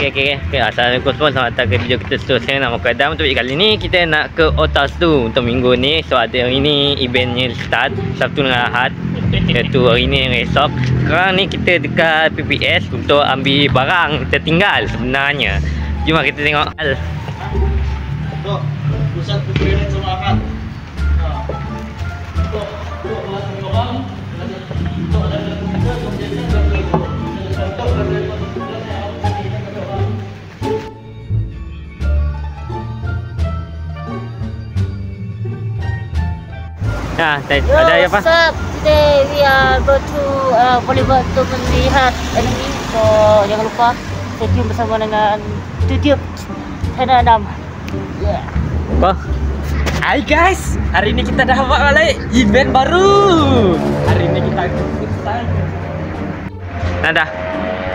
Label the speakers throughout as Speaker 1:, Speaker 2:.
Speaker 1: Okay. Assalamualaikum semua. Selamat datang ke video kita seterusnya. Nama aku Adam. Untuk kali ni kita nak ke Otazu untuk minggu ni. So ada hari ni eventnya start Sabtu dengan Ahad, iaitu hari ni esok. Sekarang ni kita dekat PPS untuk ambil barang tertinggal sebenarnya. Jom kita tengok.
Speaker 2: Untuk pusat perkembangan sama Ahad. Untuk orang untuk ada
Speaker 1: ada apa?
Speaker 3: What's up? Today we are go to Bollywood untuk melihat anime. So jangan lupa stay tune bersama dengan YouTube channel Adam. Yeah.
Speaker 1: Apa? Hai guys, hari ni kita dah buat balik event baru. Hari ni kita start. Dah.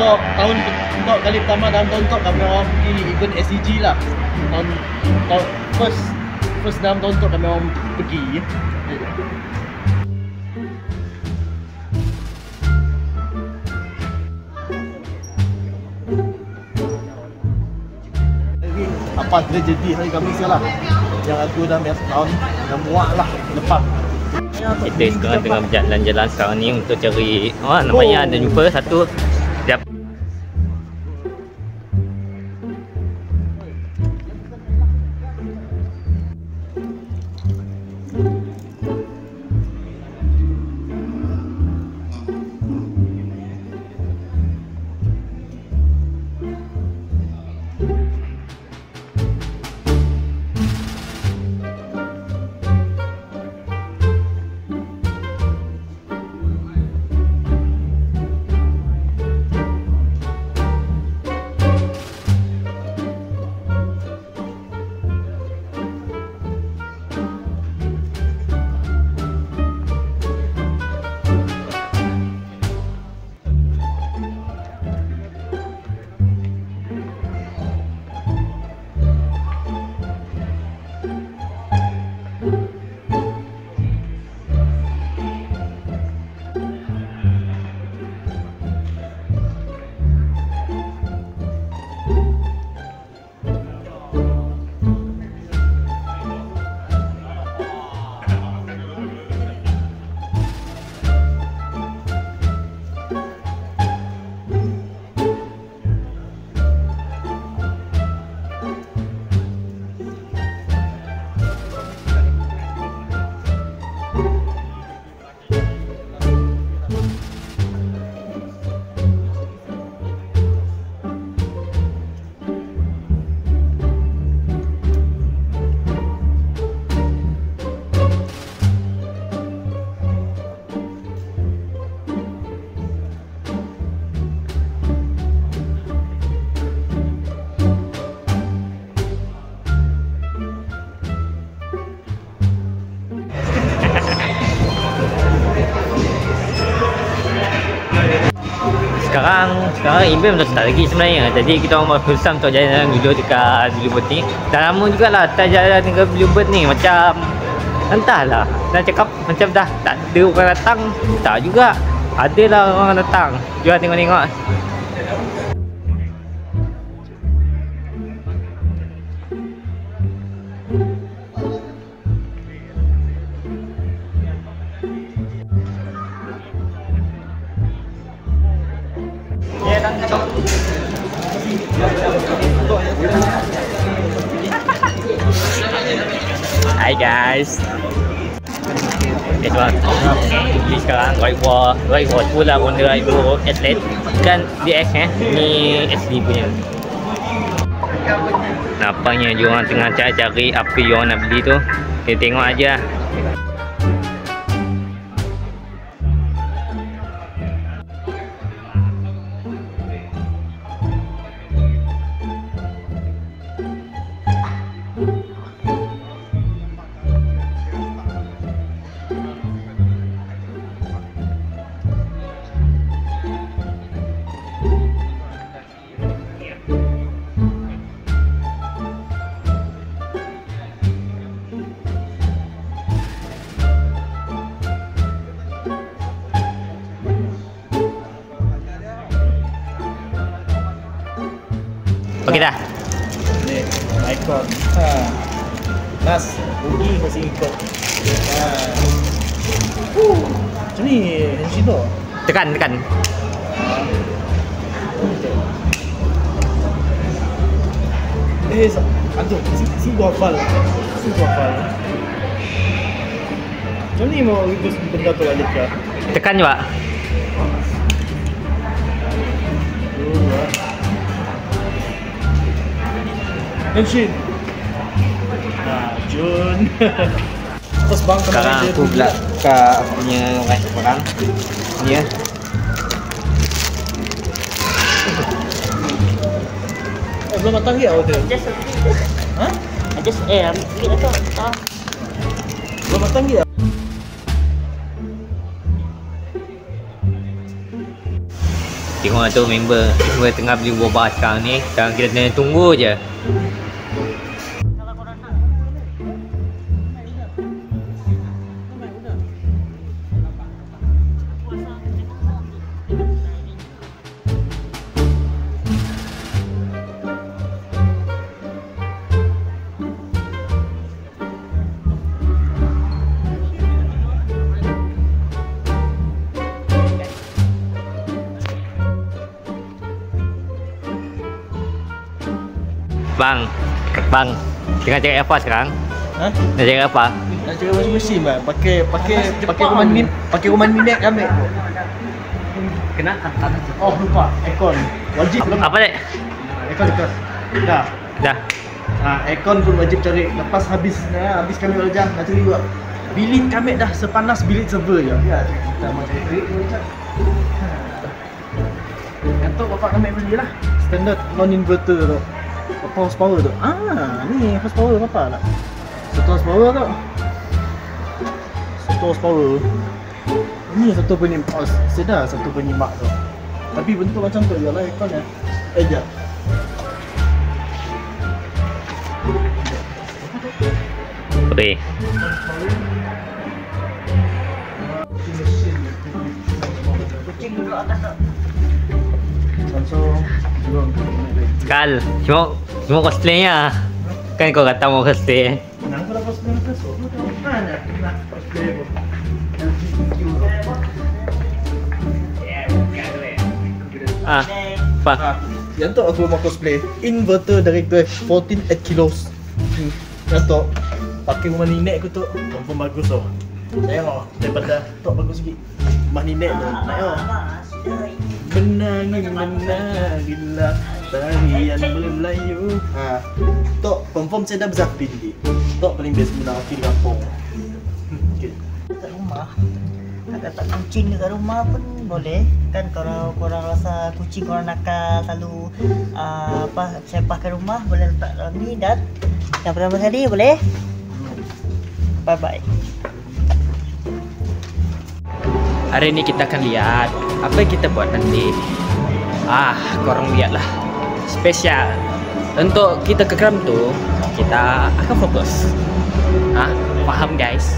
Speaker 2: untuk tahun untuk kali pertama dalam tahun tu kami orang pergi event SCG lah. Tahun first dalam tahun tu kami orang pergi. Apa tragedi hari Khamis lah yang aku dah biasa tahun dah muak lah lepas.
Speaker 1: Kita sekarang tengah berjalan-jalan sekarang ni untuk cari namanya ada jumpa satu siap. Sekarang event belum start lagi sebenarnya. Jadi kita orang berusaha untuk jalan dulu dekat Billboard ni. Dah lama jugalah tak jalan dekat Billboard ni. Macam entahlah, nak cakap macam dah tak ada orang datang. Tak juga, adalah orang datang. Jom tengok-tengok. Hai guys. Tuan. Ini sekarang right wall tu lah Honda Evo Athlete. Bukan DX ni SD punya. Nampaknya diorang tengah cari apa yang nak beli tu. Kita tengok aja. Okey dah.
Speaker 2: Ni, icon. Nas, rugi masih ikut. Macam ni, Henshido.
Speaker 1: Tekan.
Speaker 2: Aduh, si gua hafal. Macam ni mau reverse benda tu balik ke?
Speaker 1: Tekan je, Pak.
Speaker 2: Henshin. Jun. Terus bang
Speaker 1: Sekarang aku pula buka aku punya barang. Ni ya.
Speaker 2: Belum matang lagi awak tu?
Speaker 3: Just
Speaker 2: Ha?
Speaker 3: just ambil tu. Tak.
Speaker 2: Belum matang lagi.
Speaker 1: Tengok tu member tengah beli boba sekarang ni. Sekarang kita kena tunggu je. Bang, tengah cari apa sekarang?
Speaker 2: Ha?
Speaker 1: Nak cari apa?
Speaker 2: Nak cari washing machine bang. Pakai rumah nenek ambil.
Speaker 1: Kena?
Speaker 2: Oh lupa, aircon. Wajib.
Speaker 1: Apa dek?
Speaker 2: Aircon dekat. Dah.
Speaker 1: Dah.
Speaker 2: Aircon pun wajib cari. Lepas habis kami kerja nak cari juga. Bilik kami dah sepanas bilik server je. Ya, kita mau cari bilik tu je. Untuk bapak kami belilah. Standard non inverter tu. Apa horsepower tu? Ni horsepower apa lah? 1 horsepower tu. 1 horsepower. Ni 1.5 sedar 1.5 tu. Tapi bentuk macam tu ialah aircon ya. Jap.
Speaker 1: Okey.
Speaker 3: Kucing duduk atas tu.
Speaker 2: Samsung
Speaker 1: Kal, cuma cosplaynya. Kan kau kata mau cosplay.
Speaker 2: Nang ko dapat sebenarnya besok. Mana? Nak cosplay pun.
Speaker 1: Apa?
Speaker 2: Yang tu aku mau cosplay inverter dari 14 8 kilos. Yang tu pakai rumah nenek aku tu confirm bagus tau. Tengok daripada tok bagus sikit. Rumah nenek tu. Tengok. Menangilah tarian Melayu. Tok confirm saya dah berzapin ni. Tok paling best menang laki di kampung. Okay.
Speaker 3: Dekat rumah ada tak kucing dekat rumah pun boleh kan. Kalau korang rasa kucing korang nakal selalu sepah ke rumah, boleh letak dalam ni. Dan yang pertama kali boleh bye bye.
Speaker 1: Hari ini kita akan lihat apa yang kita buat nanti. Korang lihatlah. Spesial. Untuk kita ke kram tu, kita akan fokus. Faham guys?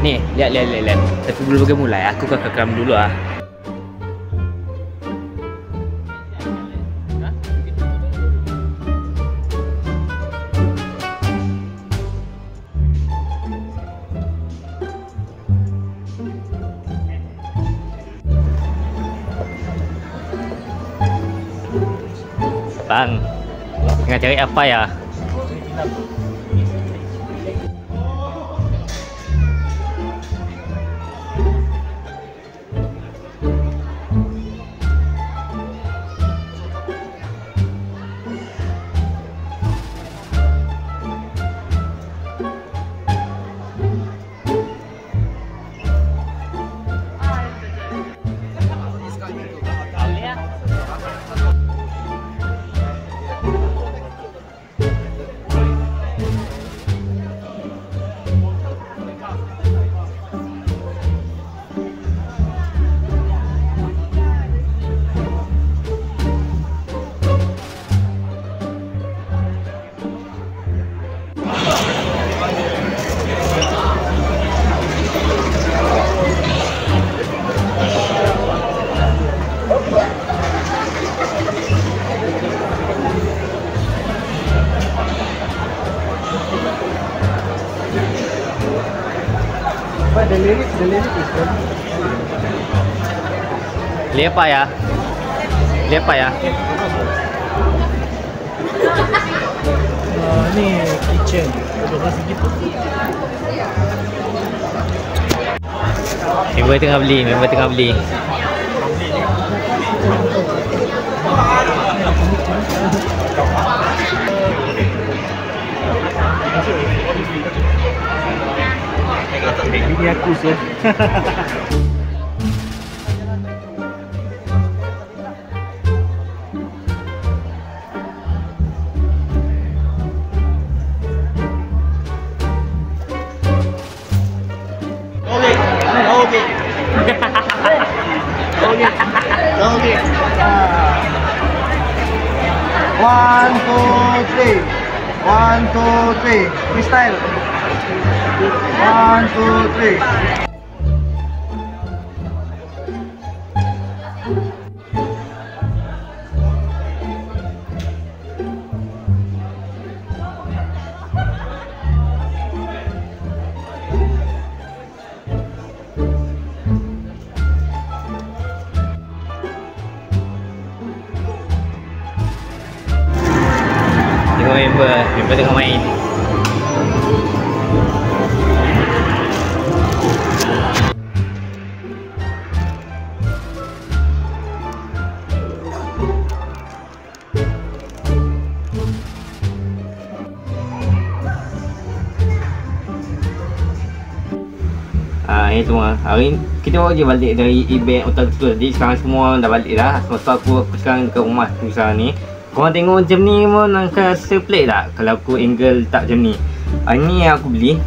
Speaker 1: Nih, lihat. Tapi belum boleh mulai, aku ke kram dulu . Bang, tengah cari apa ya?
Speaker 2: But the lyrics is good.
Speaker 1: Lepa ya. Lepa ya.
Speaker 2: Ni kitchen. Berapa segitu?
Speaker 1: Member tengah beli.
Speaker 2: Ini aku so. Okay. 1, 2, 3. 1, 2, 3. Freestyle. 1, 2, 3.
Speaker 1: Tengok member tengah main. Ni semua. Hari ni kita baru je balik dari event Otaku tu. Jadi sekarang semua dah balik dah. So aku sekarang dekat rumah tu sekarang ni. Korang tengok macam ni pun angka seplate tak? Kalau aku angle tak macam ni. Ni yang aku beli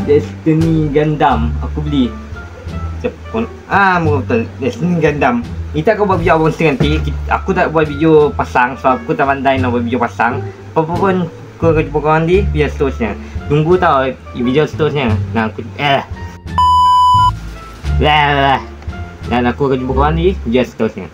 Speaker 1: Destiny Gundam. Aku beli betul Destiny Gundam. Kita akan buat video unboxing nanti. Aku tak buat video pasang. So aku tak pandai nak buat video pasang. Apa pun aku akan jumpa korang di video seterusnya. Tunggu tau video seterusnya. Nah aku dan aku akan jumpa korang di video seterusnya.